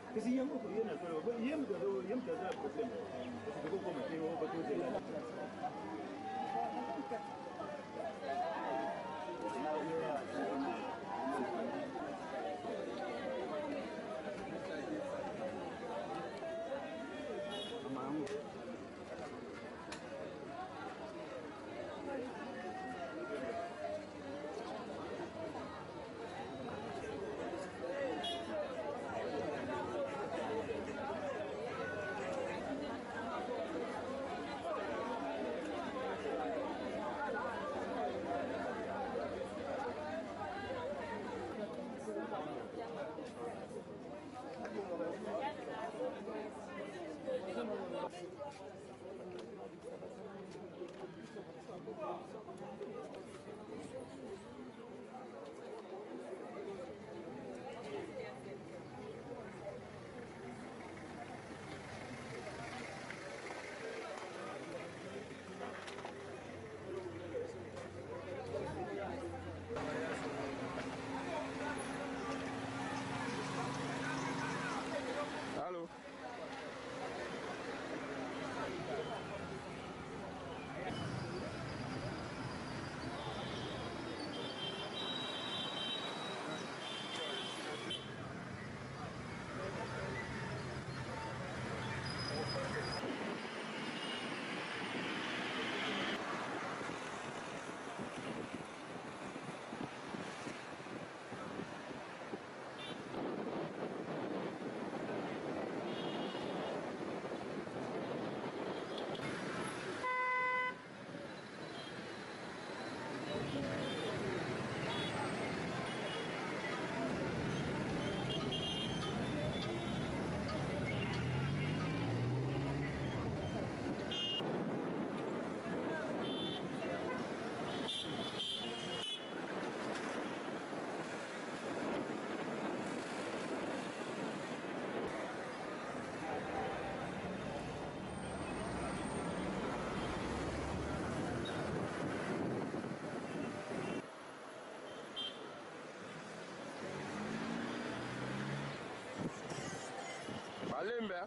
Kasi yang ko yun na pero yem da problem. Kasi ko ko mateo ba to sila. Amang Halo. Malembe.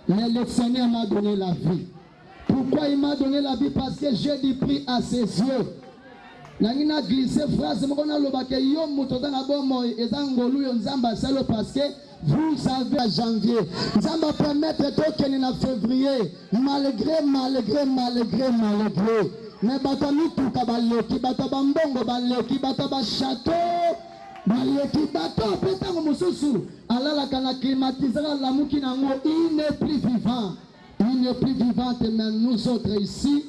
Mais le Seigneur m'a donné la vie. Pourquoi il m'a donné la vie? Parce que j'ai du prix à ses yeux. Nangina glissé phrase mokona lobake yo mutoza na bomo ezangolu yo nzamba salo parce que vous savez à janvier nzamba permettre tokeni na février malgré mais bato mituka baleki bato bambongo baleki bato ba château baleki bato petango mususu alala kana climatisera la muki nango il n'est plus vivant mais nous autres ici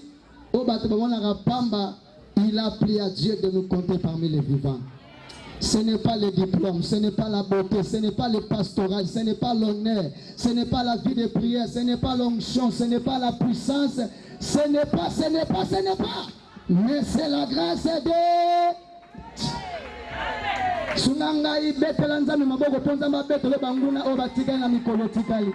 au bato bamona rapamba. Il a pris à Dieu de nous compter parmi les vivants. Ce n'est pas le diplôme, ce n'est pas la beauté, ce n'est pas le pastoral, ce n'est pas l'honneur, ce n'est pas la vie de prière, ce n'est pas l'onction, ce n'est pas la puissance, ce n'est pas. Mais c'est la grâce de Sunanga ibetelanza maboko ponza mabetelo banguna obatika na mikolo tikali.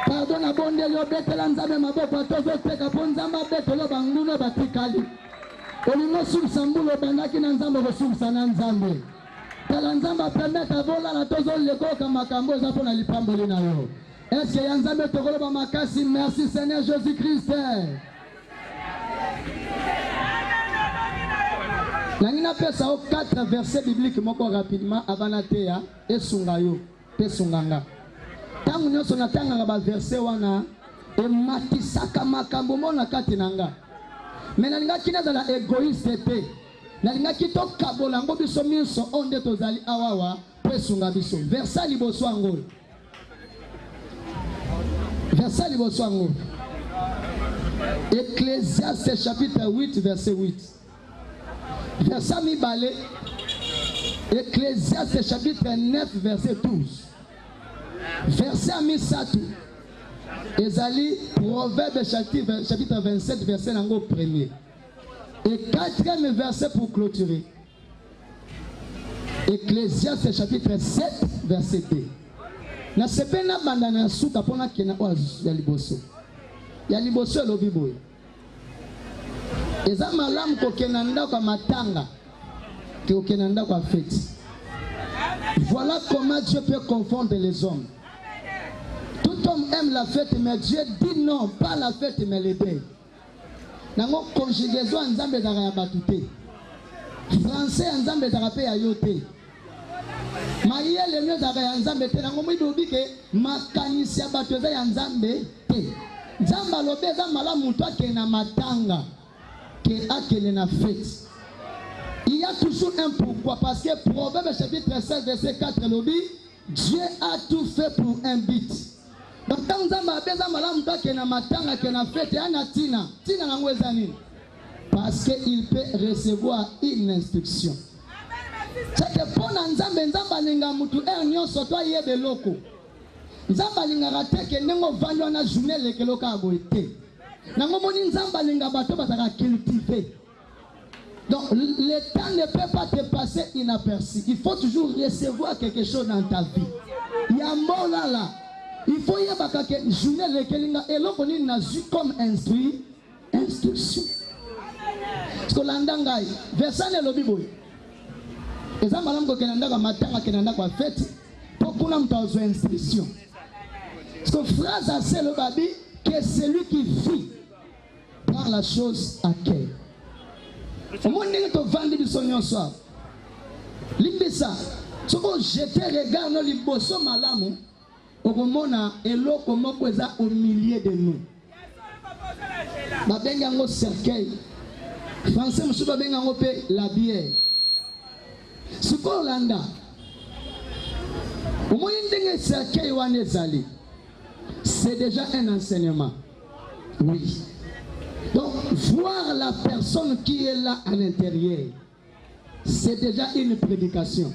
Pardon abonde yo betelanza maboko tozo teka ponza mabetelo banguna batikali. Olimo sumsambulo bandaki na nzambe kosumsa na nzambe. Tala nzambe permettre avola na tozo lekoka makambo za pona lipamboli na yo. Est-ce que nzambe tokolo ba makasi? Merci Seigneur Jésus-Christ. Nangina pesa au 4 versets bibliques moko rapidement avanatea esungayo pesunganga. Tangu nyoso natanga ba verset wana e matisaka makambo mona kati nanga. Mais nalinga kinaza la égoïste te. Nalinga kito kabola ngo biso miso onde tozali awawa pesunga biso. Verset liboso ngo. Verset liboso ngo. Ecclésiaste chapitre 8 verset 8. Verset mibale. Ecclésiaste chapitre 9 verset 12. Verset misatu. Ezali Proverbe chapitre 27 verset nango premier. Et 4e verset pour clôturer. Ecclésiaste chapitre 7 verset 2. Na sepena bandana suka pona kena ya liboso. Ya liboso lobi boy. Eza malamu ko kenanda kwa matanga. Ke kenanda kwa fête. Voilà comment Dieu peut confondre les hommes. Tout homme aime la fête, mais Dieu dit non, pas la fête, mais les deuils. Nango conjugaison nzambe zaka ya batute. Français nzambe zaka pe ya yote. Mayele nyo zaka ya nzambe te nango mwidobi ke makanisi ya batoza ya nzambe te. Nzamba lobe za mala mutu akena matanga ke akele na fête. Il y a toujours un pourquoi, parce que Proverbe chapitre 16 verset 4 lobby, Dieu a tout fait pour un but. Donc quand nzamba beza mala mutu akena matanga kena fête ana tina nango ezani. Parce qu'il peut recevoir une instruction. C'est que pour nzambe nzamba linga mutu nyonso to yebe loko. Nzamba linga rateke nengo vandwa na journée lekelo ka boite. Nango moni nzamba linga bato bataka cultiver. Donc le temps ne peut pas te passer inaperçu. Il faut toujours recevoir quelque chose dans ta vie. Il y a mort là. Il faut y avoir que journée lekelinga eloko ni nazu comme instruction. Skolandangai versane lobiboy. Eza malam ko kenanda ka matanga kenanda kwa fête pokuna mtazo instruction. Parce que phrase assez le babi que celui qui vit prend la chose à cœur. Au moins n'est to vendre du sonyon soir. Limbisa soko jeter regard no liboso malamu okomona eloko moko eza au milieu de nous. Babenga ngo cercueil. Français musu babenga ngo pe la bière. Siko landa. Au moins ndenge cercueil wana ezali. C'est déjà un enseignement. Oui. Donc, voir la personne qui est là à l'intérieur, c'est déjà une prédication.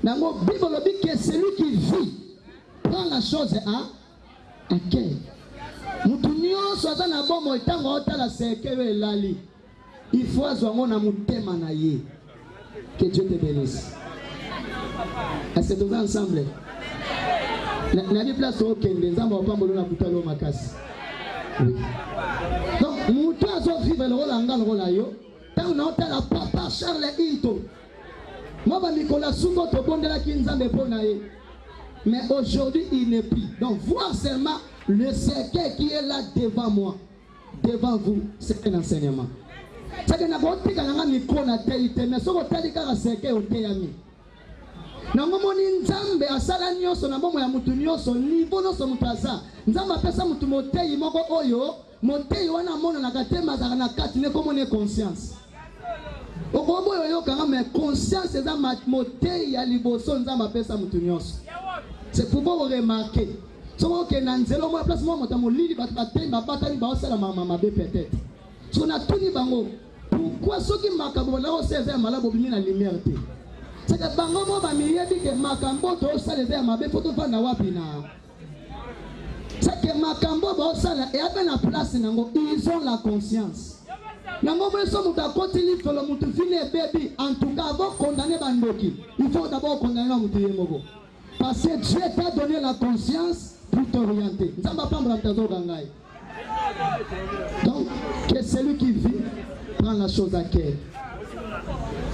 Dans la Bible, on dit que celui qui vit prend la chose à cœur. Il faut avoir un mutema na ye. Que Dieu te bénisse. Est-ce que nous sommes ensemble? Na di place au Kende, nous avons pas besoin de couper makasi. Oui. Donc, nous devons vivre le rôle en rôle yo. Tant on a la papa Charles Into. Moi, Nicolas Souko te bonne la kinzambe ponaye. Mais aujourd'hui, il n'est plus. Donc, voir seulement le cercueil qui est là devant moi, devant vous, c'est un enseignement. C'est que nous avons dit que nous avons mis la télé, mais ce qu'on a dit que le cercueil est au théâtre. Namomoni nzambe asala nyonso na bomo ya mutu nyonso niveau nyonso mutu asa nzambe apesa mutu motei moko oyo motei wana mona na katema za na kati ne komone conscience okobo oyo kanga mais conscience eza motei ya liboso nzambe apesa mutu nyonso c'est pour vous remarquer soko ke na nzelo mo place mo moto molili batemba batani ba osala mama mabe peut-être so na tuni bango pourquoi soki makabo na oseza malabo bimi na lumière te. C'est que bango ba miyebi ke makambo to sala za mabe foto fana wapi na. C'est que makambo ba sala et avec la place nango ils ont la conscience. Nango mo so muta kotili folo mutu fine baby en tout cas avant condamner bandoki. Il faut d'abord condamner mutu yemoko. Parce que Dieu t'a donné la conscience pour t'orienter. Nzamba pambra mtazo gangai. Donc que celui qui vit prend la chose à cœur.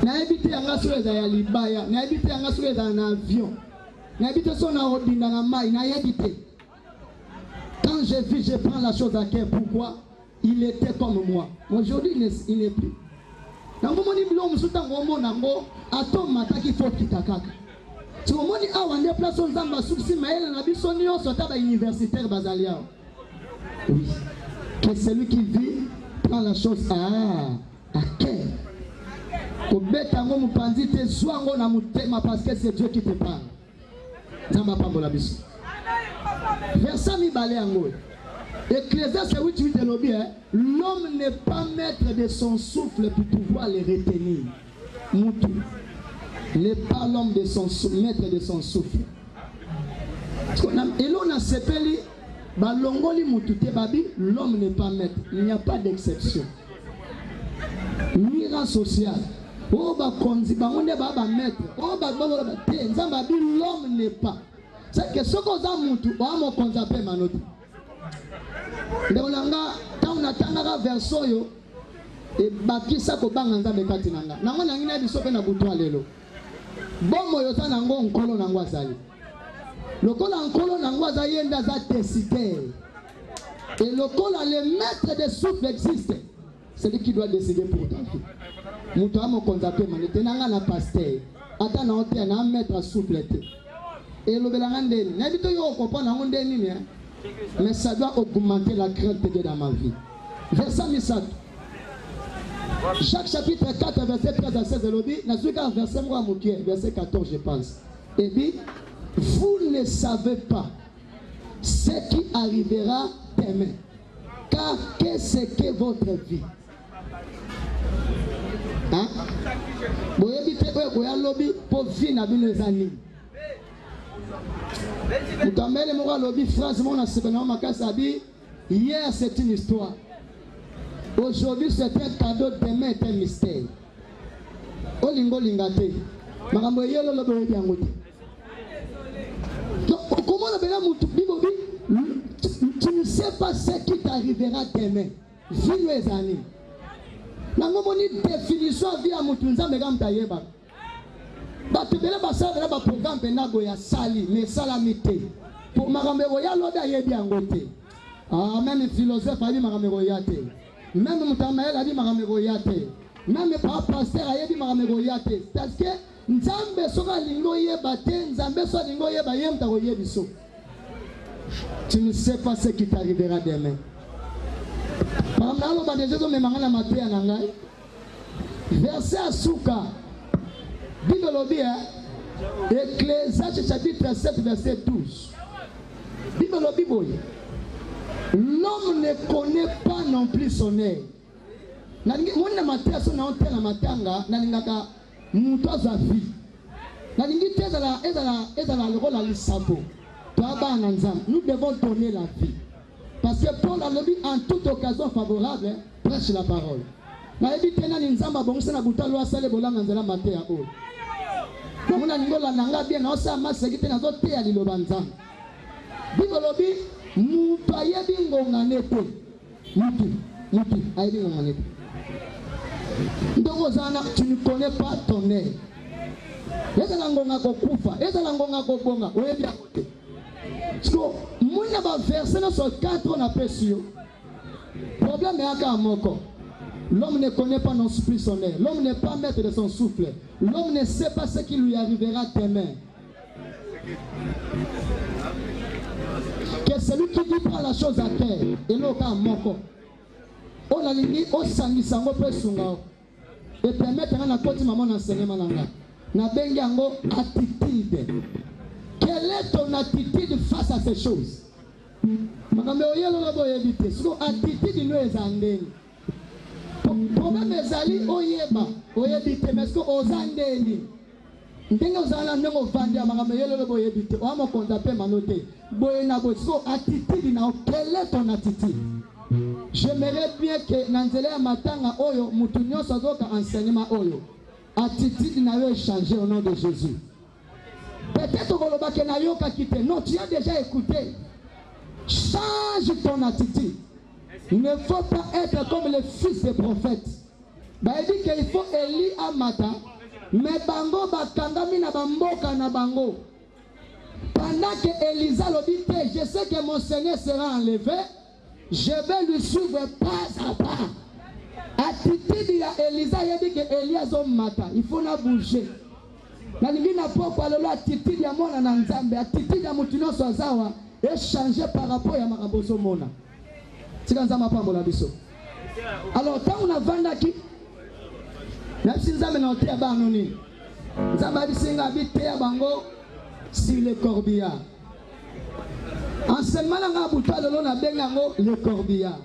Na habité anga soeza ya libaya, na habité anga soeza en avion. Na habité son na odinda na mai, na habité. Quand je vis, je prends la chose à cœur. Pourquoi? Il était comme moi. Aujourd'hui, il n'est plus. Dans le moment où il y a un moment où il faut qu'il t'attaque. Si vous avez un place où vous avez un souci, mais il y a un universitaire basalia. Oui. Que celui qui vit prend la chose à cœur. Parce que c'est Dieu qui te parle. Verset mi balé ango. Ecclésiaste 8:8 de l'objet, l'homme n'est pas maître de son souffle pour pouvoir le retenir. Moutou n'est pas l'homme de son maître de son souffle. Et l'on a sepeli, balongoli moutouté babi, l'homme n'est pas maître. Il n'y a pas d'exception. Ni rang social. Oh ba konzi ba onde ba ba maître. Oh ba ba te nzamba bi l'homme n'est pas. C'est que ce qu'on a moutou, on a mon konzape manote. Ndolanga tauna tanga verso yo e bakisa ko banga nzambe kati nanga. Nango nangina biso pe na butwa lelo. Bomo yo sana ngo nkolo nango azali. Lokola nkolo nango azali yenda za décider. Et lokola le maître des souffles existe. C'est lui qui doit décider pour ta vie. Mutu amo konzape manete nanga na pasteur. Ata na hote na maître souffle te. Et le belangandeni. N'habito yo comprendre nango ndeni ni hein. Mais ça doit augmenter la crainte de Dieu dans ma vie. Verset Misat. Jacques chapitre 4, verset 13 à 16, verset 14, je pense. Et dit, vous ne savez pas ce qui arrivera demain. Car qu'est-ce que votre vie? Hein? Vous évitez que pour vivre dans les années. Hier c'est une histoire. Aujourd'hui c'est un cadeau, demain c'est un mystère. Olingo lingate. Makambo yelo lo boye yangote. Donc comment on appelle tu ne sais pas ce qui t'arrivera demain. Vis les années. Nango moni définition vie à mutunza megam tayeba. Batubele basala ba programme penago ya sali mais salamité pour makamero ya loda yebi angote. Ah même philosophe ali makamero yate. Même mutamael ali makamero yate. Même pasteur ayebi makamero yate. Parce que nzambe soka lingo yeba te, nzambe soka lingo yeba yemta ko yebiso. Tu ne sais pas ce qui t'arrivera demain. Makamalo ba dejezo me mangana matea na ngai. Verset asuka. Bible dit, Ecclésiaste chapitre 7, verset 12. Bible dit, l'homme ne connaît pas non plus son air. Nous devons donner la vie. Parce que Paul a dit en toute occasion favorable, prêche la parole. nayebi te nani nzamba bongisa na butalo asale bolanga nzela mate ya oyo namona ningola nanga bien na osa maseki te nazo te ya liloba nzambe bibolobi mutu ayebi ngonga ne te mutu ayebi ngonga ne te ndongo zana tu ne connais pas ton air ezala ngonga kokufa ezala ngonga kobonga oyebi akote so muna ba verset na so 4 na pesio problème yaka moko. L'homme ne connaît pas non plus son air. L'homme n'est pas maître de son souffle. L'homme ne sait pas ce qui lui arrivera demain. Que celui qui dit prend la chose à terre. Et l'autre moko. On a dit au sangi sango pe sunga. Et permettre à la côté maman enseignement nanga. Na bengi ango attitude. Quelle est ton attitude face à ces choses? Makambe oyelo lobo yebite. So attitude no ezandeni. Problème ezali oyeba oyebite mais que ozandeni ndenge ozala ndenge ovandi makambo yelo lobo oyebite o amokonza pe manote boye na bo so attitude na quelle est ton attitude? J'aimerais bien que na nzela ya matanga oyo mutu nyonso azoka enseignement oyo attitude na yo changer au nom de Jésus. Peut-être koloba ke na yoka kite non tu as déjà écouté. Change ton attitude. Il ne faut pas être comme le fils des prophètes. Il dit qu'il faut Eli Amata, mais bango bakangami na bamboka na bango. Pendant que Elisa le dit, je sais que mon Seigneur sera enlevé, je vais lui suivre pas à pas. Attitude ya Elisa, il dit que Elias mata, il faut la bouger. Na lingi na poko alolo attitude ya mona na nzambe, attitude ya mutino sozawa, et changer par rapport à maraboso mona. Alors, quand on a vendu, même si nous avons été à Banoni, nous avons habité à Bango sur le corbillard. Enseignement, on a le corbillard.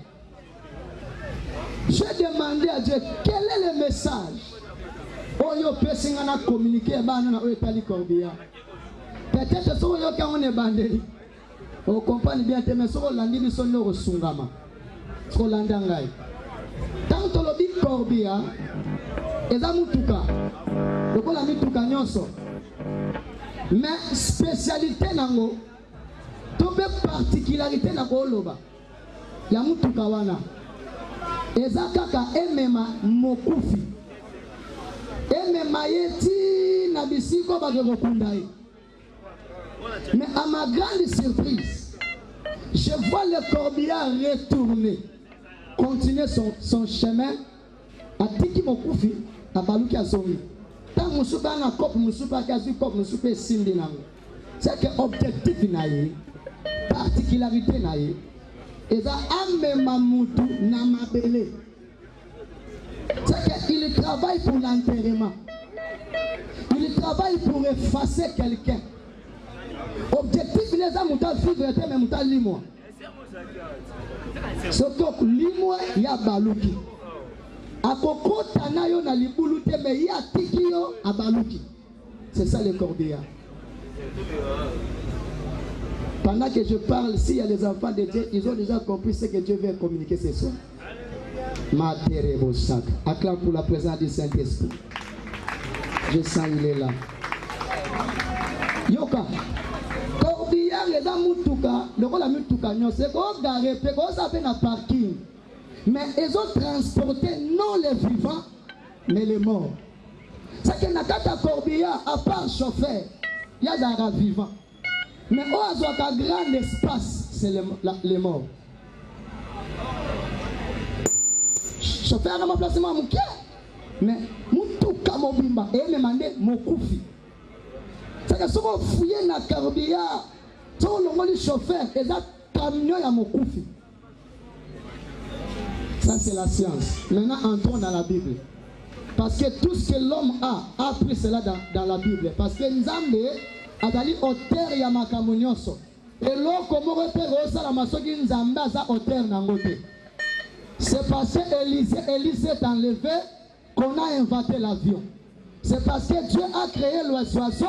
J'ai demandé à Dieu quel est le message. On a communiqué à le corbillard. Peut-être que on est bandé. On comprend bien, mais si on a dit que nous sommes tant que l'on dit corbillard, et ça mutuka, donc on a mutuka nyonso. Mais spécialité nango, toute particularité nango loba, ya mutuka wana. Et ça kaka emema mokufi, emema yeti na bisiko bagero kundai. Mais à ma grande surprise, je vois le corbillard retourner. Continuer son chemin à Tiki Mokufi, à Balouki Azomi. Tant que je suis un cop, je suis pas quasi cop, je suis pas simple. C'est que objectif naïe, particularité naïe, et ça amène Mamoutou Namabele. C'est qu'il travaille pour l'enterrement. Il travaille pour effacer quelqu'un. Objectif, les amoutas vivre, mais moutas limo. Surtout limo ya baluki. Akokota na yo na libulu te me ya tiki yo a baluki. C'est ça le corbillard. Pendant que je parle, s'il y a des enfants de Dieu, ils ont déjà compris ce que Dieu veut communiquer ce soir. Ma terre est beau sac. Acclame pour la présence du Saint-Esprit. Je sens il est là. Yoka. Corbillard est dans Mutuka. Le rôle de Mutuka, c'est qu'on garé, qu'on s'appelle un parking. Mais ils ont transporté non les vivants, mais les morts. C'est que Nakata Corbillard, à part chauffeur, il y a des vivants. Mais au un grand espace, c'est les morts. Chauffeur a mon placement à mon cœur. Mais Mutuka Mobimba, et me demandé mon koufi. C'est que si on fouille dans le corbillard, si on a le chauffeur, et ça camion à mon koufi. Ça c'est la science. Maintenant entrons dans la Bible. Parce que tout ce que l'homme a pris cela dans la Bible. Parce que Nzambe a dit auteur ya makambo nyonso. Et l'homme comme repère ça la masoki Nzambe a auteur nangote. C'est parce que Élisée est enlevé qu'on a inventé l'avion. C'est parce que Dieu a créé l'oiseau,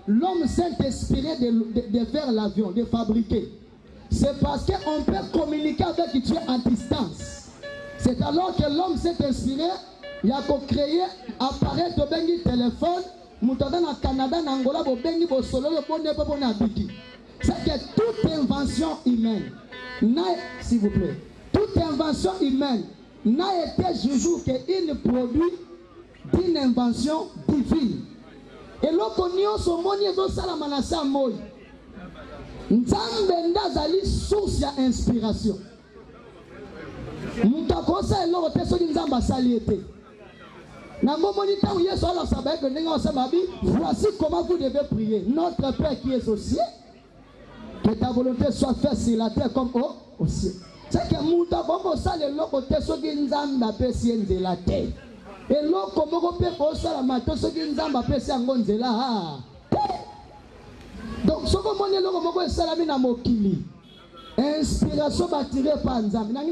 l'homme s'est inspiré de faire l'avion, de fabriquer. C'est parce qu'on peut communiquer avec Dieu à distance. C'est alors que l'homme s'est inspiré, il a créé appareil de bengi téléphone, moutanda na Canada, na Angola, bo bengi bo solo, bo ne bo na biki. C'est que toute invention humaine, s'il vous plaît, toute invention humaine n'a été jugée qu'un produit d'une invention divine. Et l'oconion son moni ezo sala manasa moi. Nzambe ndazali source ya inspiration. Mutakosa eloko te soki nzamba sali ete. Nango moni tango Yesu ala sabaye que ndenge osamabi, voici comment vous devez prier. Notre Père qui est aux cieux, que ta volonté soit faite sur la terre comme au ciel. C'est que mutakosa sali eloko te soki nzamba pesi nzela te. Eloko moko pe osala mato soki nzamba pesi yango nzela. Donc, ce que je dis, c'est mokili. Inspiration tirée par Nzambe. Même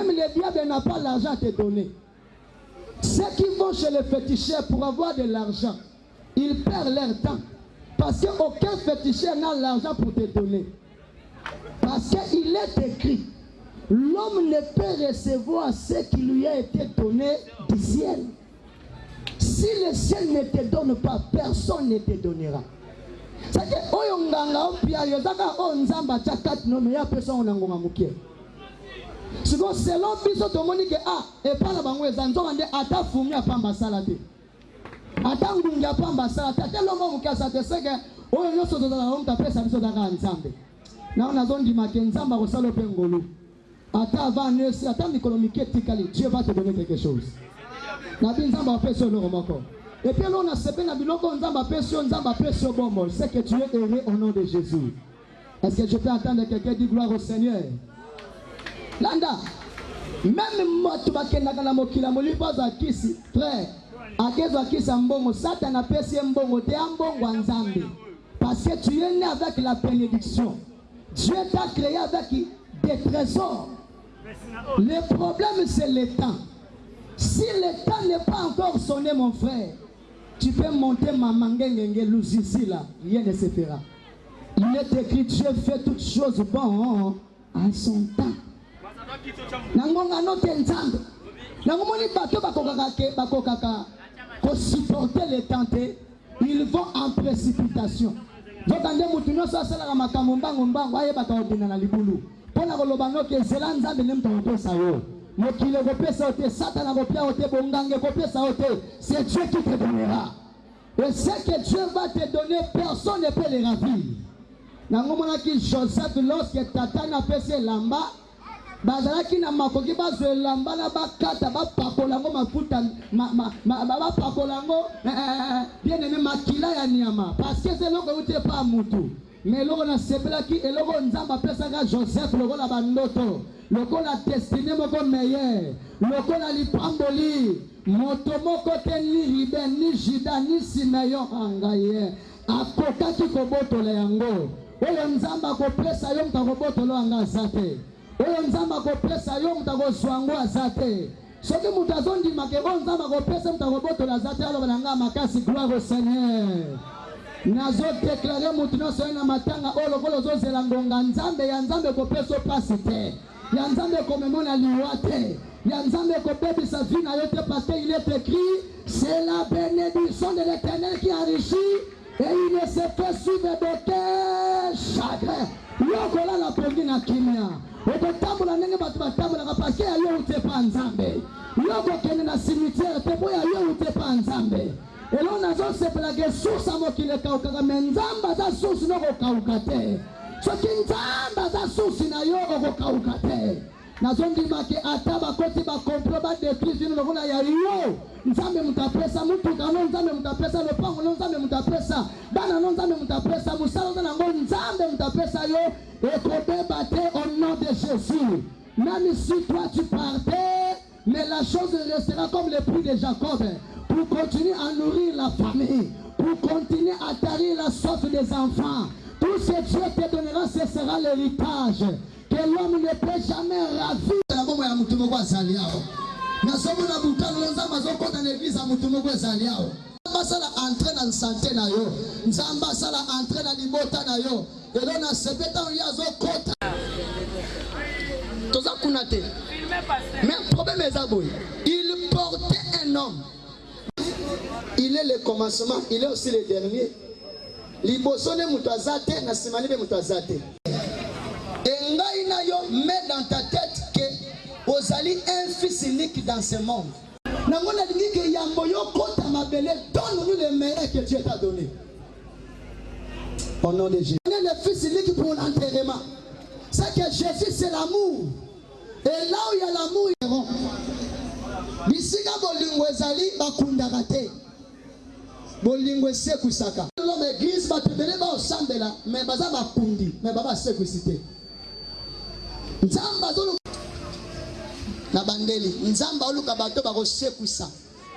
les diables n'ont pas l'argent à te donner. Ceux qui vont chez les féticheurs pour avoir de l'argent, ils perdent leur temps. Parce qu'aucun féticheur n'a l'argent pour te donner. Parce qu'il est écrit, l'homme ne peut recevoir ce qui lui a été donné du ciel. Si le ciel ne te donne pas, personne ne te donnera. C'est que oyonganga opia yozaka onzamba chakat no meya personne onangonga mukie. Siko selon biso to moni ke et pas la bango ezanzo ande ata fumi apamba salate. Ata ngungi apamba salate telongo mukasa te seke oyo nyoso to dala onta pesa biso daka nzambe. Na ona zondi make nzamba ko salo pengolo. Ata va nesi ata mikolomike tikali Dieu va te donner quelque chose. Et puis on a sepé na biloko nzamba pesio bombo. C'est que tu es heureux au nom de Jésus. Est-ce que je peux entendre quelqu'un dire gloire au Seigneur? Landa, même moi tu vas kenda na mokila molipa za kisi, frère. Akezo akisa mbongo, Satan a pesi mbongo te mbongo nzambe. Parce que tu es né avec la bénédiction. Dieu t'a créé avec des trésors. Le problème c'est le temps. Si le temps n'est pas encore sonné, mon frère, tu peux monter ma mangengenge ici là, rien ne se fera. Il est écrit, Dieu fait toutes choses bonnes à son temps. Nangonga no tenzambe. Nangomoni bato bakokaka pour supporter les temps, ils vont en précipitation. Donc ande mutunyo so sala ka makambo mbango aye bakabina na libulu. Pona koloba no ke zela nzambe ne mto pesa yo. C'est Dieu qui te donnera. Et ce que Dieu va te donner, personne ne peut les ravir. Nangomonaki Joseph, lorsque Tata n'a fait lamba, bazalaki na makoki bazo lamba na bakata ba pakolango mafuta ba pakolango bien aimé makila ya nyama parce que c'est loko ute pa mutu. Mais loko na sepelaki eloko nzamba pesaka Joseph loko la bandoto. Loko la destinée moko meilleur. Loko la lipamboli. Moto moko te ni Ruben, ni Juda, ni Simeon angaye. Akoka ki koboto le yango. Oyo nzamba ko pesa yo mta koboto lo anga zate. Oyo nzamba ko pesa yo mta ko zwango azate. Soki mutazondi make nzamba ko pesa mta koboto la zate alo bananga makasi gloire au Seigneur. Nazo déclarer mutino so na matanga olo kolo zo zelangonga nzambe ya nzambe ko peso pasite. Ya nzambe ko memona liwate. Ya nzambe ko bebi sa vie na yote parce qu'il est écrit c'est la bénédiction de l'Éternel qui enrichit et il ne se fait suivre d'aucun chagrin. Yokola la pongi na kimia. Oko tambula nenge batu batambula parce que yo ute pa nzambe. Yoko kene na cimetière te boya yo ute pa nzambe. Et là on a zo sepela ke source amo kile kauka mais nzamba za source no ko kauka te. So kinzamba za source na yo ko kauka te. Nazondi make ataba koti ba komproba détruire jino lokola ya yo. Nzambe mutapesa mutu kano nzambe mutapesa lopango nzambe mutapesa bana nzambe mutapesa musala na ngo nzambe mutapesa yo et kobe bate au nom de Jésus. Même si toi tu partais, mais la chose restera comme le prix de Jacob pour continuer à nourrir la famille, pour continuer à tarir la soif des enfants. Tout ce que Dieu te donnera, ce sera l'héritage que l'homme ne peut jamais ravir. Sala entrer dans santé na yo, nzamba sala entrer dans libota na yo, et là na sepeta yazo kota. Toza kuna Mais le problème est d'abord, il portait un homme. Il est le commencement, il est aussi le dernier. Libosone mutazate na simanibe mutazate. Enga inayo met dans ta tête que Ozali un fils unique dans ce monde. Nangona dingi que yamboyo kota mabele, donne-nous le meilleur que Dieu t'a donné. Au nom de Jésus. On est le fils unique pour l'enterrement. C'est que Jésus c'est l'amour. Et là où il y a l'amour, il y a l'amour. Bisiga bolingo ezali bakundakate. Bolingo sekusaka. L'homme église va te donner au centre là, mais baza bakundi, mais baba sekusité. Nzamba zolo na bandeli, nzamba oluka bato ba sekusa.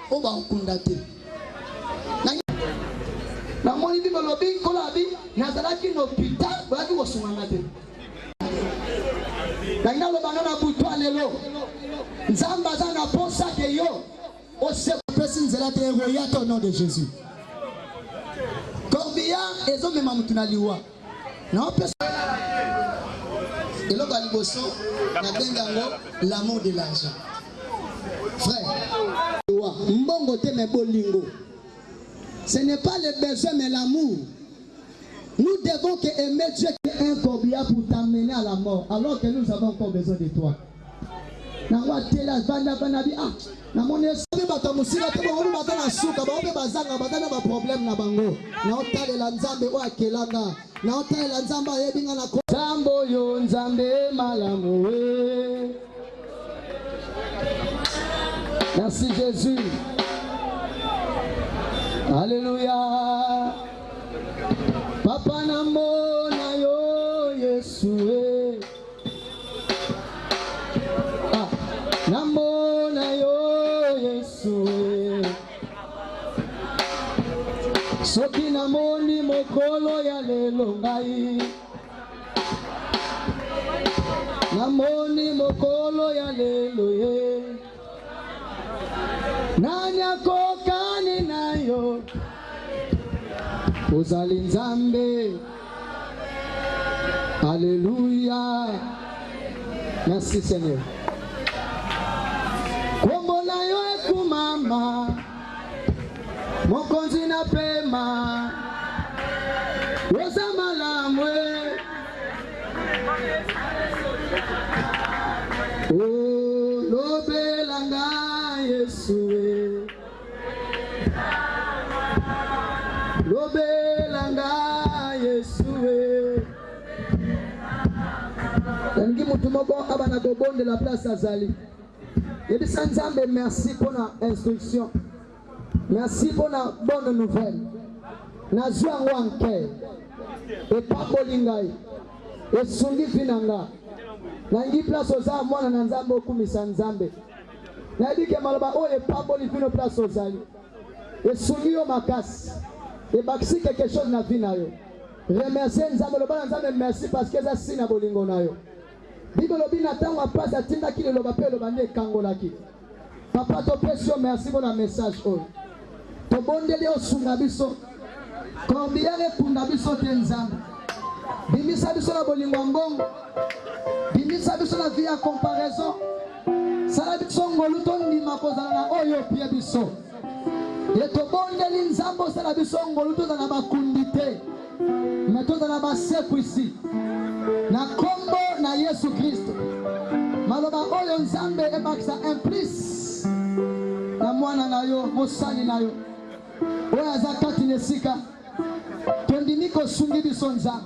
O ba kundate. Na moni bi bolobi kolabi, nazalaki no pita, ba ki kosungana te. Na lo banana butwa lelo. Nzamba za na posa ke yo. O se personne zela te roya au nom de Jésus. Corbia ezo mema mutuna liwa. Na opesa eloko aliboso na bengango l'amour de l'argent. Frère, mbongo te me bolingo. Ce n'est pas le besoin mais l'amour. Nous devons que aimer Dieu qui est un corbillard pour t'amener à la mort alors que nous avons encore besoin de toi. Nangwa tela banda banabi na mone sabi bato musika te bo bata na suka ba obe bazanga bata na ba problème na bango na otale la nzambe o akelanga na otale la nzamba yebinga na zambo yo nzambe malamu we. Merci Jésus. Alléluia. Papa namona yo Yesu. Namona yo Yesu. Soki namoni mokolo ya lelo ngai. Namoni mokolo ya lelo ye. Nani akokani nayo. Ozali nzambe. Alléluia. Merci Seigneur. Kombo na yo ekumama. Mokonzi na pema. Rosa malamwe. Oh, lobelanga Yesu. Lobelanga Yesu. Tangi mutu moko abana dobonde la place azali. Et de Sanzambe, merci pour l'instruction. Merci pour la bonne nouvelle. Na joie wanke. Et pas bolingai. Et sungi finanga. Na ngi place aux armes, moi na nzambe okumisa nzambe. Na dit que maloba o et pas bolifino place aux ali. Et sungi yo makasi. Et baxi quelque chose na vie na yo. Remercier nzambe lo ba nzambe merci parce que ça sina bolingo na yo. Bible lobi natango apasa tinda kile loba pe loba ne kangolaki. Papa to pesio merci pour le message oh. To bondeli osunga biso. Kombiere kunda biso tenzamba. Bimisa biso na bolingo mbongo. Bimisa biso na vie ya comparaison. Sala biso ngolu to ndima kozala na oyo pie biso. Et to bondeli nzambo sala biso ngolu to na bakundite. Metoza na baseku ici. Na kombo na Yesu Kristo. Maloba oyo nzambe ebakisa implice. Na mwana na yo, mosali na yo. Oyo azakati nesika. Tondiniko sungi biso nzambe.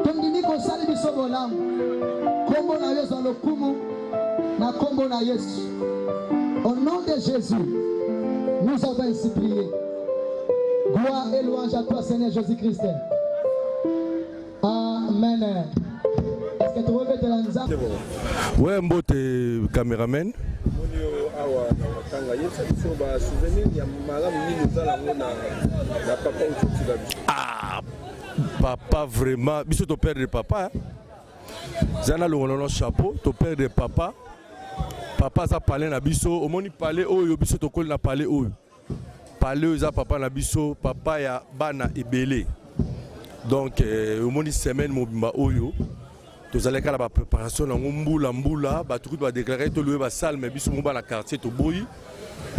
Tondiniko sali biso bolamu. Kombo na Yesu alokumu. Na kombo na Yesu. Au nom de Jésus, nous avons ainsi prié. Gloire et louange à toi, Seigneur Jésus-Christ. Amen. Est-ce que tu veux te lancer? Ouais, mbote caméraman. Ah, papa vraiment. Biso ton père de papa. Zana le chapeau, ton père de papa. Papa ça parlé na biso. Au moins il parlait oyo biso to kol na parler oyo. Parler za papa na biso, papa ya bana ebele. Donc au moins semaine mobimba oyo. Tous allez faire la préparation dans Mboula, tout va déclarer tout le salle mais biso mba na quartier to boyi,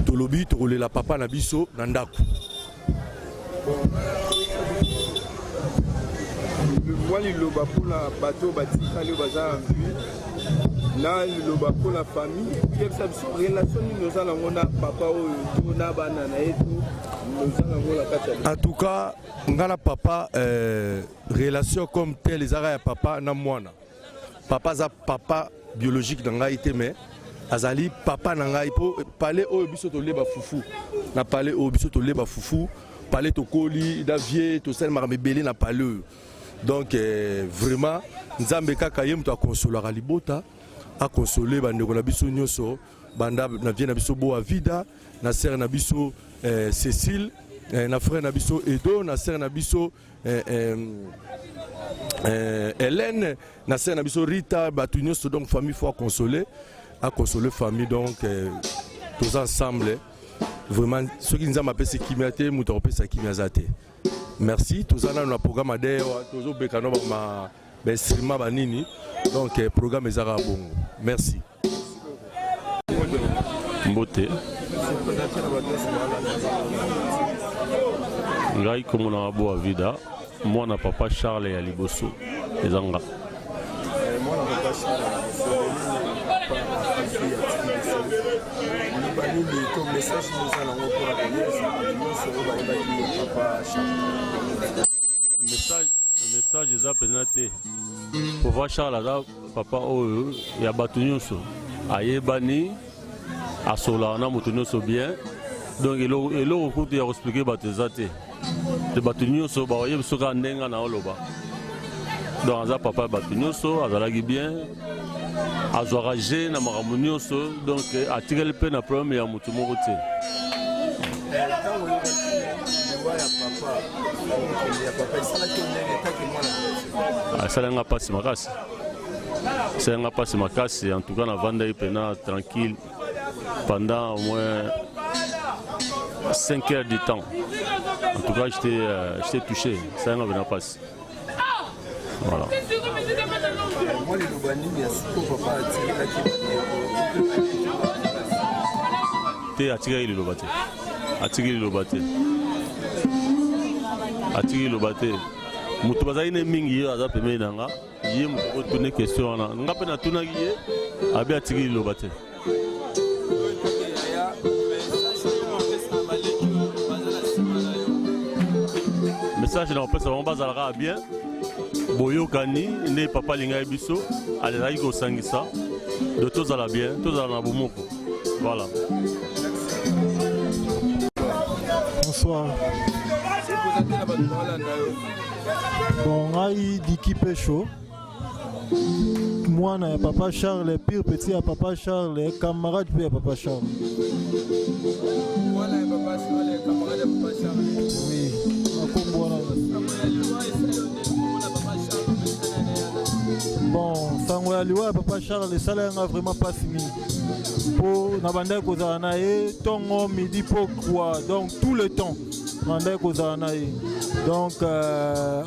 to lobby to rouler la papa na biso nandaku. Moi le loba pour la bateau batika le bazar en vue. Là le loba pour la famille, quelle relation nous allons on a papa ou na banana et tout. En tout cas, ngala papa relation comme telle les arrêts papa na mwana. Papa za papa biologique dans été mais azali papa nanga ipo parler au biso to leba fufu. Na parler au biso to leba fufu, parler to koli, davier, to sel marme belé na parler. Donc vraiment nzambe kaka yem to consoler libota, a consoler bandeko na biso nyoso, banda na vie na biso bo vida, na sœur na biso Cécile, na frère Nabiso Edo, na sœur Nabiso Hélène, na sœur Nabiso Rita, Batunios, donc famille faut consoler, à consoler famille donc tous ensemble. Vraiment, ceux qui nous ont appelé c'est Kimiate, nous avons appelé ça Kimiazate. Merci, tous en avons un programme à d'ailleurs, tous au Bekano, ma streama banini, donc programme est bon. Merci. Mbote ngai comme na boa vida moi na papa Charles ya liboso ezanga moi na papa Charles le message nous allons message eza penate papa Charles da papa oyo ya batu nyonso ayebani asola na moto nyonso bien donc eloko kutu ya koexplike bato eza te te bato nyonso baoyebi soki ndenga na oloba donc aza papa ya bato nyonso azalaki bien azwaka je na makambo nyonso donc atikeli mpe na problème ya moto moko te esalanga mpasi makasi esalanga mpasi makasi en tout cas navandaki mpena tranquille pendant au moins 5 heures du temps. En tout cas, j'étais touché. Ça n'a pas passé. Voilà. Tu as attiré le lobaté. Attiré le lobaté. Attiré le lobaté. Mutu bazali mingi yo aza pembe nanga. Yé mutu ko tourner question wana. Nga pe na tuna giye abi attiré le lobaté. Message na opesa on bazalaka bien boyokani ne papa linga biso alezaki kosangisa de tozala bien tozala na bomoko voilà. Bonsoir. Bon, ngai Diki Pécho. Moi, na papa Charles, pire petit à papa Charles, camarade puis à papa Charles. Moi, na papa Charles, camarade à papa Charles. Oui. Bon, sango ya liwa papa Charles sala nga vraiment pas fini. Pour na banda kozala na ye tongo midi pour quoi donc tout le temps banda kozala na ye. Donc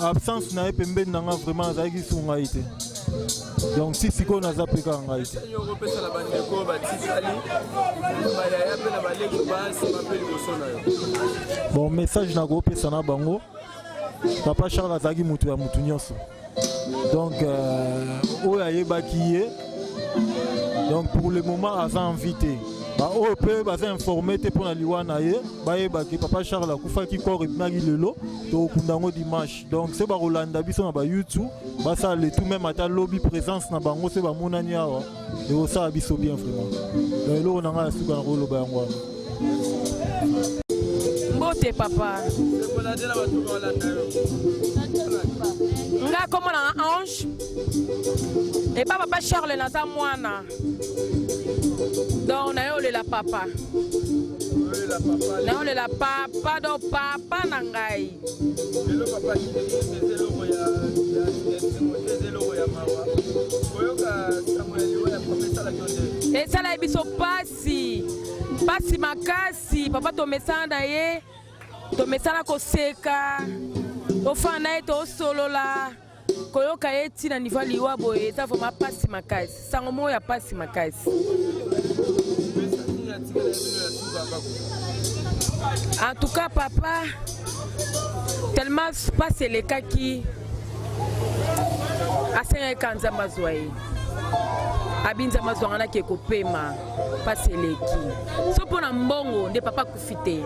absence na ye pembe nanga vraiment azaki sunga ite. Donc si siko na zapeka nga ite. Bon message na go pesa na bango. Papa Charles azaki mutu ya mutu nyonso. Donc oyo ayebaki ye. Donc pour le moment aza invité. Ba oyo pe baza informé te pona liwa na ye. Ba yebaki papa Charles akufaki corps ebimaki lelo to kundango dimanche. Donc c'est ba Rolanda biso na ba YouTube, ba ça le tout même ata lobby présence na bango c'est ba monani awa. Et au ça biso bien vraiment. Donc lo na nga suka na rolo ba yango. Mbote papa. Nga comment na Ange. Et papa Charles naza mwana. Donc na yo le la papa. Na yo le la papa do papa na ngai. Et ça la biso pasi. Pasi makasi papa to mesana ye. To mesana koseka. To fana ye to solola. koyoka ye ntina niveau liwa boye eza vraimen pasi makasi sango moko ya pasi makasi. En tout cas papa tellement pasi elekaki asengaka nzambe azwa ye abi nzambe azwanga nake kopema pasi eleki so mpo na mbongo nde papa akufi te.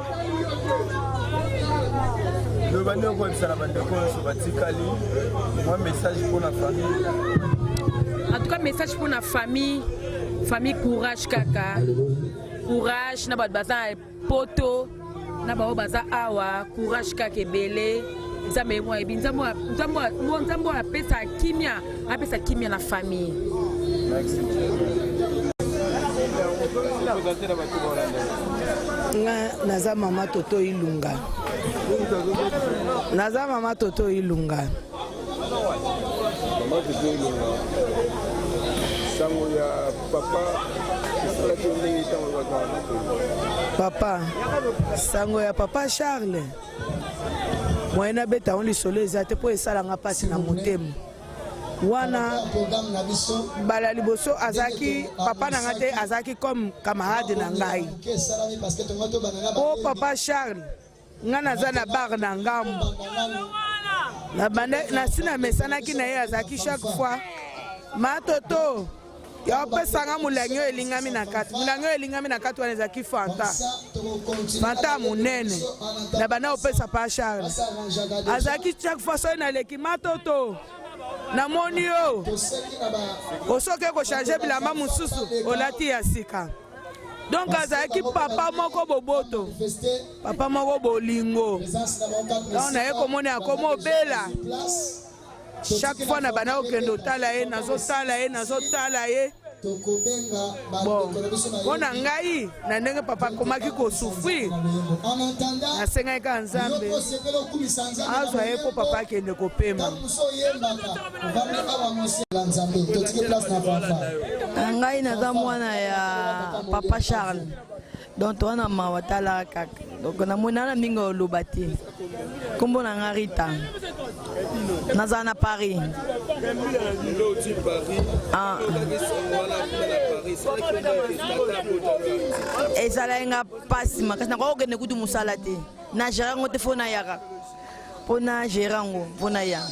Le bandeko kwa bisala bandeko so batikali moi message pour la famille. En tout cas message pour la famille courage kaka courage na bato baza poto na bao baza awa courage kaka ebele nzambe mwa ebi nzambe apesa kimia na famille. Naza mama Toto Ilunga. Naza mama Toto Ilunga. Sango ya papa Papa sango ya papa Charles moyena beta on lisolo ezate po esalanga pasi na motema wana bala liboso azaki papa na ngate azaki comme camarade na ngai o papa Charles nga naza na bar na ngambo na bande na sina mesanaki na ye azaki chaque fois matoto ya opesanga mulangi oyo elingami na kati mulangi oyo elingami na kati wana ezalaki fanta monene na banda opesa pa Charles azalaki chaque fois soki naleki matoto namoni yo osoki kochange bilamba mosusu olati ya sika donc azalaki papa moko boboto papa moko bolingo donc naye komoni akoma obela chaque fois na bana okende otala ye nazotala ye bon mpona ngai na ndenge papa akomaki kosouffrir nasengaki ka nzambe azwa ye mpo papa akende kopema. Ngai naza mwana ya papa Charles donc towana mawa tala kaka donc namoni na mingi oloba te kombo na nga Rita naza na Paris. Ezala nga pasi makasi nakokende kutu mosala te na gerango te fo na yaka mpo na gerango mpo na ya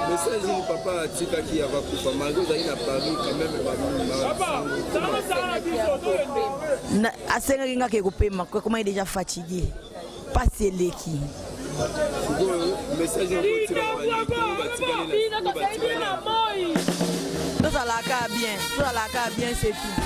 message ni papa atikaki avakufa malgré ozali na Paris quand même asengaki nga ke kopema koma déjà fatigué pasi eleki tozalaka bien c'est tout.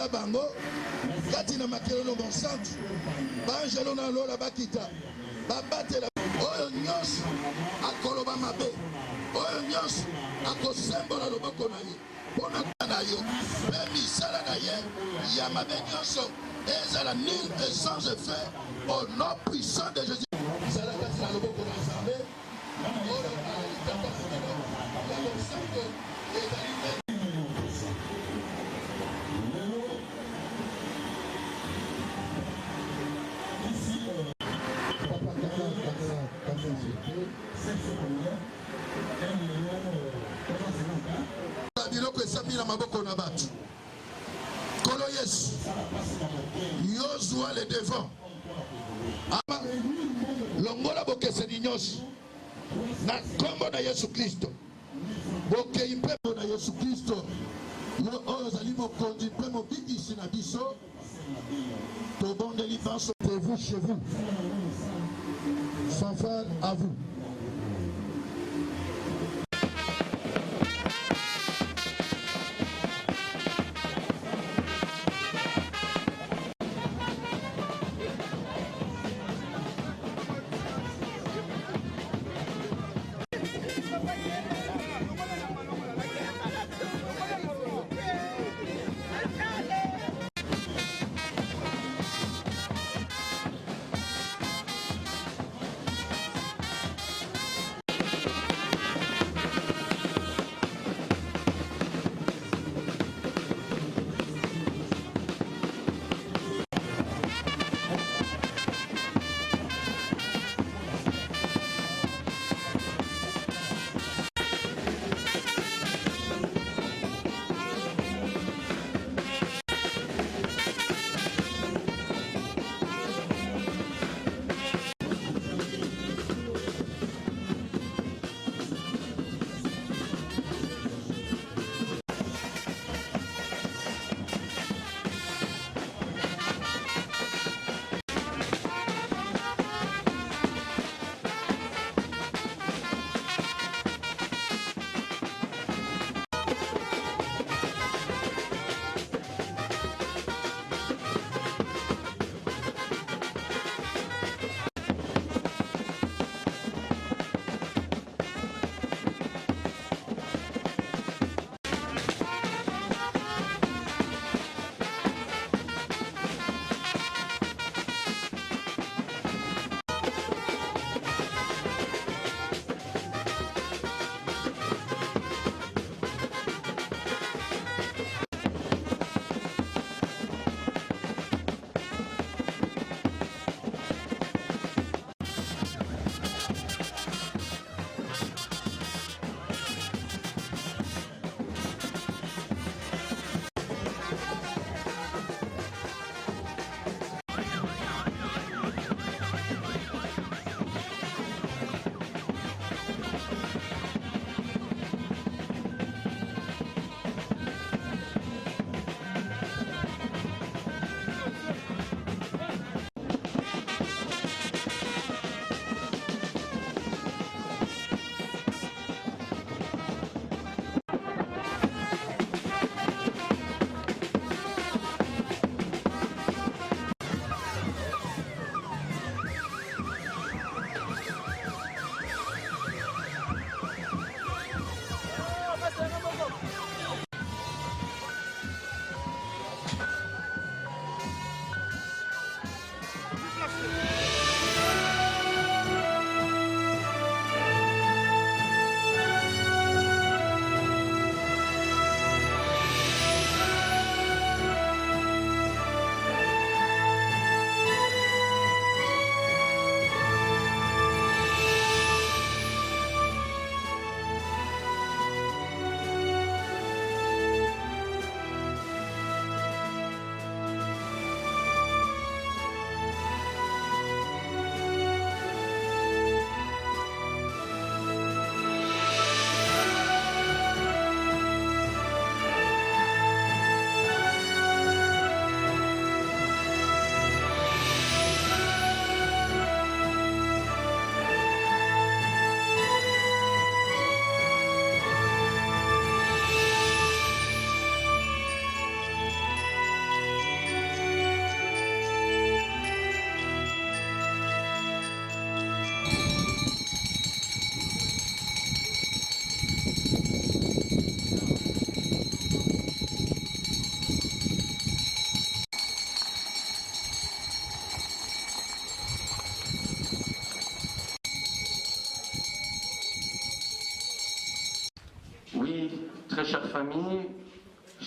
na bango kati na makelelo monsantu banjelo na lola bakita babatela oyo nyonso akoloba mabe oyo nyonso akosembola loboko na ye mpona na yo mpe misala na ye ya mabe nyonso ezala nul et sans effet au nom puissant de Jésus. Ezala kati na loboko na Nzambe oyo alitaka kino ya monsantu ezali biloko esami na maboko na bato kolo yesu yozwa le devant ama longola bokeseni nyonso na nkombo na yesu kristo bokei mpe na yesu kristo yo oyo ozali mokonzi mpe mobikisi na biso tobondeli banso de vous chez vous fanfare à vous.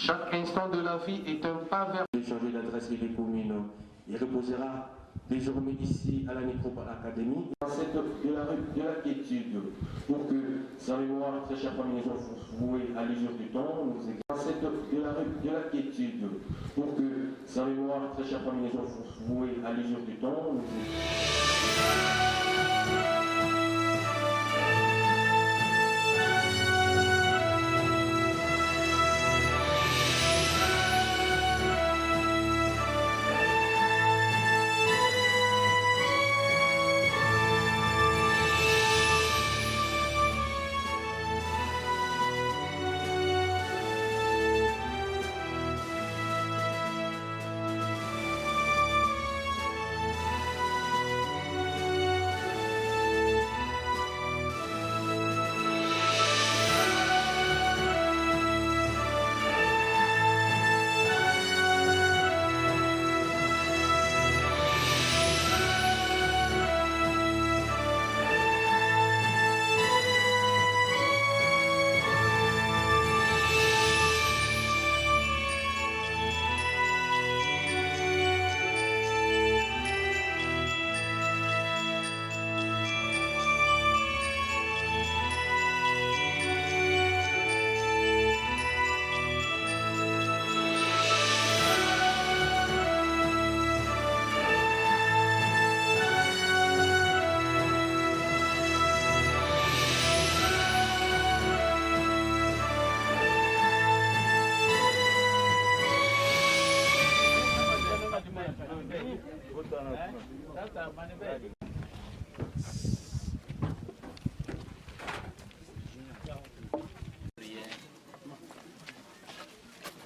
Chaque instant de la vie est un pas vers... Changer l'adresse des communes. Il reposera désormais ici à la Nécropole Académie. De la quiétude, pour que sa mémoire, très chère famille, soit vouée à l'usure du temps, nous de la quiétude, pour que sa mémoire, très chère famille, soit vouée à l'usure du temps, nous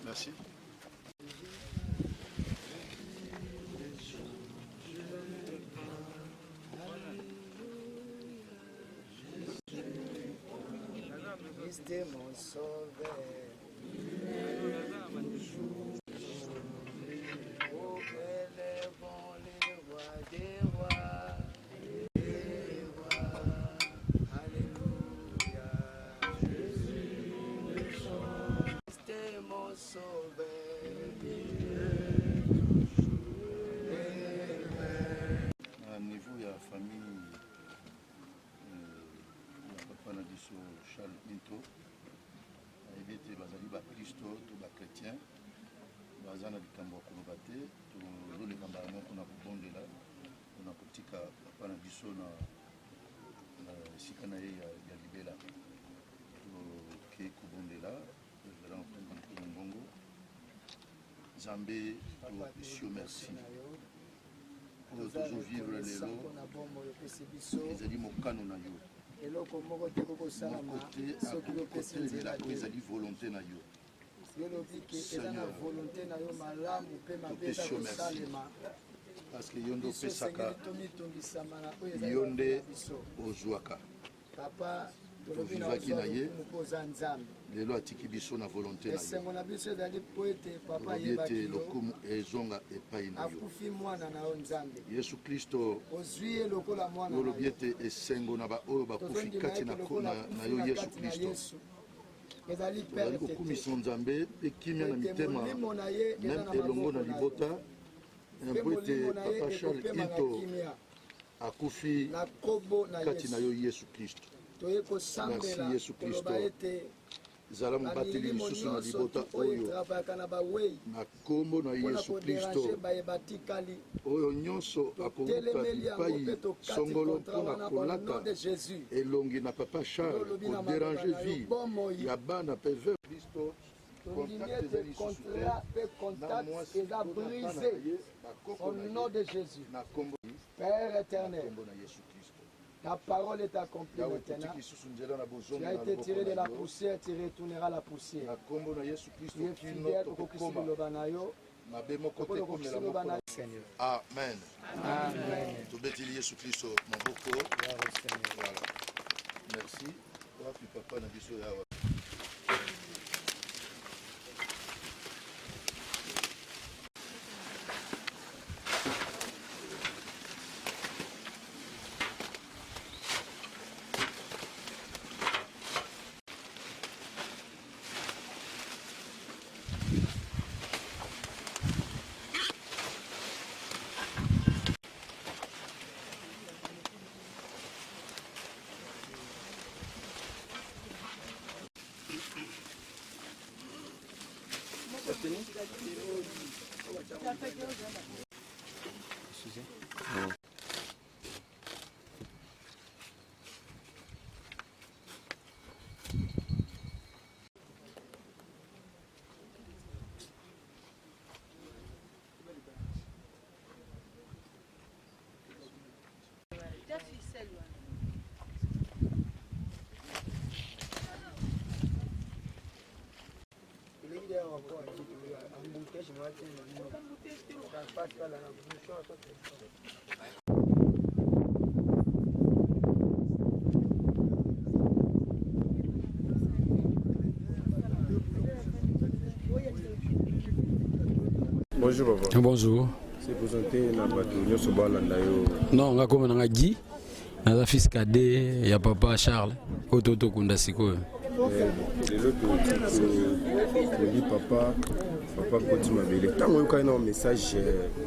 Merci. Christ est mon sauveur. Oh, élevons les rois des rois. Des rois. Alléluia. Christ est mon sauveur. À niveau ya famille ya papa na biso Charles Pinto ayebi ete bazali bakristo to bakretien baza na likambo ya koloba te tozoleka mbala moko na kobondela mpona kotika papa na biso na esika na ye ya libela toke kobondela ezala na kotonga mpona mbongo nzambe topesio merci oyo tozovivre lelo ezali mokano na yo eloko moko te kokosalama soki bopesi nzela oyo ezali volonté na yo yolobi ke eza na volonté na yo malamu mpe mabe eza kosalema parce que yo nde opesaka tomitondisama na oyo yo nde ezali biso ozwaka papa tolobi na tovivaki na ye oza nzambe lelo atiki biso na volonté na esengo na biso ezali po ete papa ye ete ayebaki yo lokumu ezonga epai na yo akufi mwana na yo nzambe yesu kristo ozwi ye lokola mwana olobi ete esengo na baoyo bakufi kati na yo yesu kristo ezali tozali kokumisa nzambe mpe kimia na mitema meme elongo na libota mpo ete papa charles Pinto akufi kati na yo yesu kristo toye kosambela koloba ete zala mobateli lisusu na libota oyo na kombo na yesu kristo oyo nyonso akoluka bipai songolo mpona kolata elongi na papa charles koderange vie ya bana pervers kristo eza brisé au nom de Jésus. Père éternel, ta parole est accomplie maintenant. Tu as été tiré de la poussière, tu retourneras la poussière. Tu es fidèle au Kokisilo Seigneur. Amen. Amen. Tobetili Yesu Kristo maboko. Voilà. Merci. Wapi papa na biso yawa. Bonjour papa. Bonjour. C'est présenté na bato nyonso balanda yo. Non, nga koma na Guy. Na fils cadet ya papa Charles. Ototo kunda sikoyo. Lelo to papa koti mabele. Tango yo kana message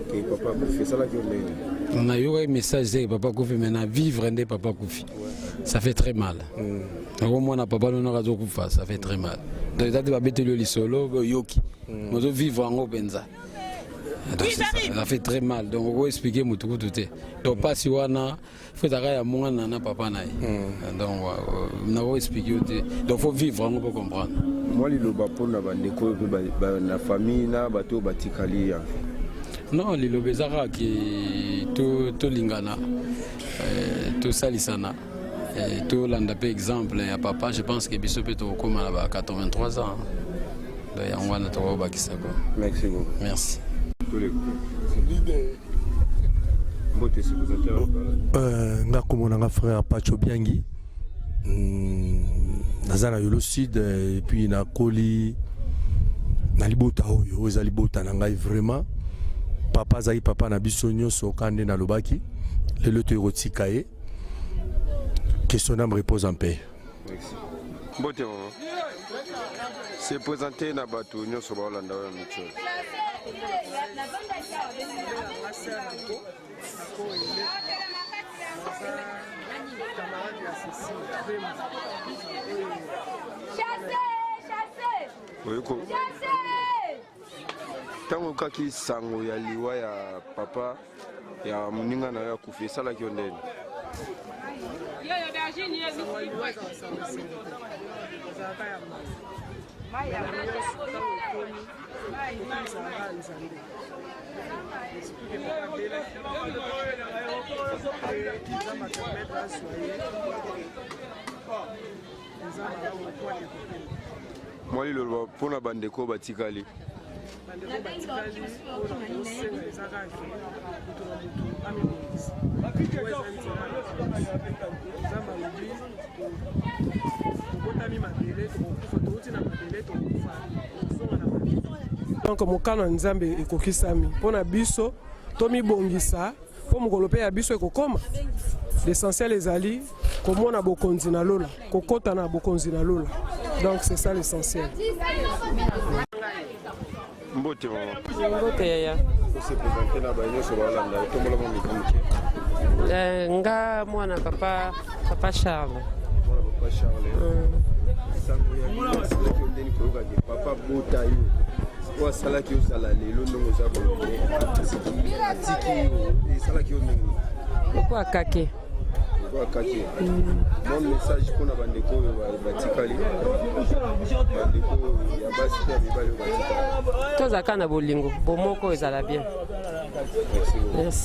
que papa kufi sala ki on na yo un message que papa kufi mais na vivre ndé papa kufi. Ça fait très mal. Au moins na papa no razo kufa, ça fait très mal. Donc ça va betelo lisolo yoki. Nous devons vivre en obenza. Donc ça fait très mal. Donc on va expliquer mutuku tout. Donc pas si wana faut ya mwana na papa na. Donc on va expliquer. Donc faut vivre on peut comprendre. Moi li loba pona bandeko na famille na bato batikali ya. Non, li lobezara qui to lingana. To salisana. To landa par exemple ya papa, je pense que biso peut comme à 83 ans. Donc ya ngwana to ba kisako. Merci beaucoup. Merci. Nga komona nga frère Pacho Biangi naza na Yolo Sud et puis na Koli na libota oyo eza libota na ngai vraiment papa zai papa na biso nyonso kande na lobaki lelo to erotika ye que son âme repose en paix. Merci. Mbote maman. C'est présenté na bato nyonso balanda yo micho. Tango kaki sango ya liwa ya papa ya muninga na ya kufi sala ki ondeni. Moi le pona bandeko batikali. Donc mokano nzambe ekokisami pona biso tomi bongisa po mokolo pe ya biso ekokoma. L'essentiel ezali komona bokonzi na lola, kokota na bokonzi na lola. Donc c'est ça l'essentiel. Mbote maman. Mbote ya. C'est présenté na banyo so balanda to mola mo mikamke. Nga mwana papa Charles. Papa Charles. Papa bota yo. Wa sala ki osala lelo ndongo za bo. Atiki sala ki ondongo. Ko akake. Ko akake. Mon message pour na bandeko batikali. Bandeko ya basi ya bibali batikali. Tozaka na bolingo, bomoko ezala bien. Merci.